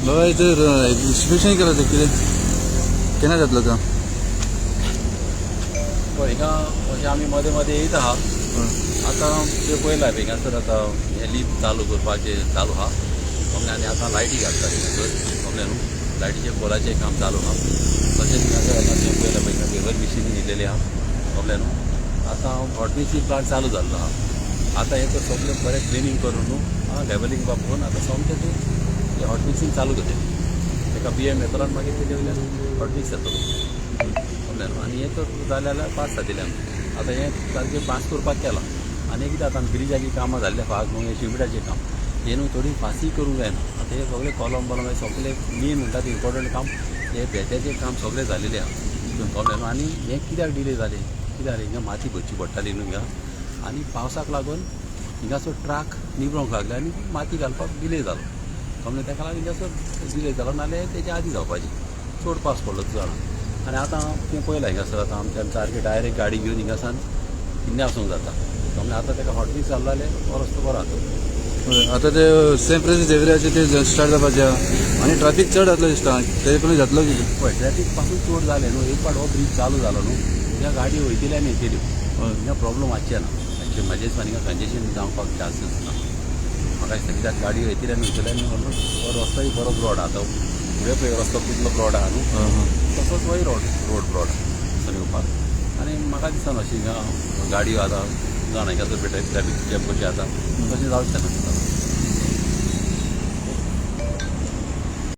बाबा इथं इन्स्पेक्शन करायचं कितें केन्ना जातलो तो हिंगा अशें आमी मदें मदें येयत आहा आतां तें पयलां हिंगासर आतां हें लिफ्ट चालू करपाचें चालू आहा आनी आतां लायटी घालता हिंगासर कमलें न्हू लायटीचें पोलाचें काम चालू आहा तशेंच हिंगासर आतां तें पयलां हिंगा पेपर मिशीन येयलेली आहा कमलें न्हू आतां हॉट मिक्सिंग प्लांट चालू जाल्लो आहा आतां हें सगळें बरें क्लिनींग करून न्हू लेवलिंग बापून आतां सोमतें तूं हें हॉट मिक्सिंग चालू करतलें तेका BM येतलो मागीर तेजे वयल्यान हॉट मिक्स येतलो कमलें न्हू आनी हें तर जालें जाल्यार पास जातलें आतां हें सारकें पास करपाक केलां आनी कितें आतां ब्रिजाची कामां जाल्ले आहा न्हू हें शिमिटाचें काम हें न्हू थोडी फासी करूंक जायना आतां हें सगळें कॉलम बॉलम हें सगळें मेन म्हणटा तें इम्पॉर्टंट काम हें बेत्याचें काम सगळें जालेलें आहा कमलें न्हू आनी हें कित्याक डिले जालें कित्याक हिंगा माती भरची पडटाली न्हू हिंगा आनी पावसाक लागून हिंगासर ट्राक निवळोंक लागले आनी माती घालपाक डिले जालो कमलें ताका लागून हिंगासर डिले जालो नाल्यार तेच्या आदी जावपाची चड पावस पडलो जाणा आनी आतां तें पयलां हिंगासर आतां आमच्यान सारकें डायरेक्ट गाडी घेवन हिंगासान हिंगा वचूंक जाता कमलें आतां ताका हॉट मिक्स जाल्लो जाल्यार हो रस्तो बरो जाता आतां ते सेंट फ्रांसीस झेवियराचें ते स्टार्ट जावपाचें आहा आनी ट्राफीक चड जातलो दिसता तेजे पयलीं जातलो कितें पळय ट्रॅफीक पासून चड जालें न्हू एक फावट हो ब्रीज चालू जालो न्हू ह्या गाडयो वयतल्यो आनी येतल्यो हिंगा प्रॉब्लम आसचें ना ॲक्च्युअली म्हाजे दिसपान हिंगा कंजेशन जावपाक चान्सीस ना म्हाका दिसता कित्याक गाडयो येतल्यो आनी वयतल्यो आनी ऑलमोस्ट हो रस्तोय बरो ब्रॉड आहा तो फुडें पळय रस्तो कितलो ब्रॉड आहा न्हू तसोच होय रोड ब्रॉड थंय येवपाक आनी म्हाका दिसना अशी हिंगा गाडयो आतां जाणा हिंगासर ट्रॅफीक जॅम कशी आतां तशें जावचें ना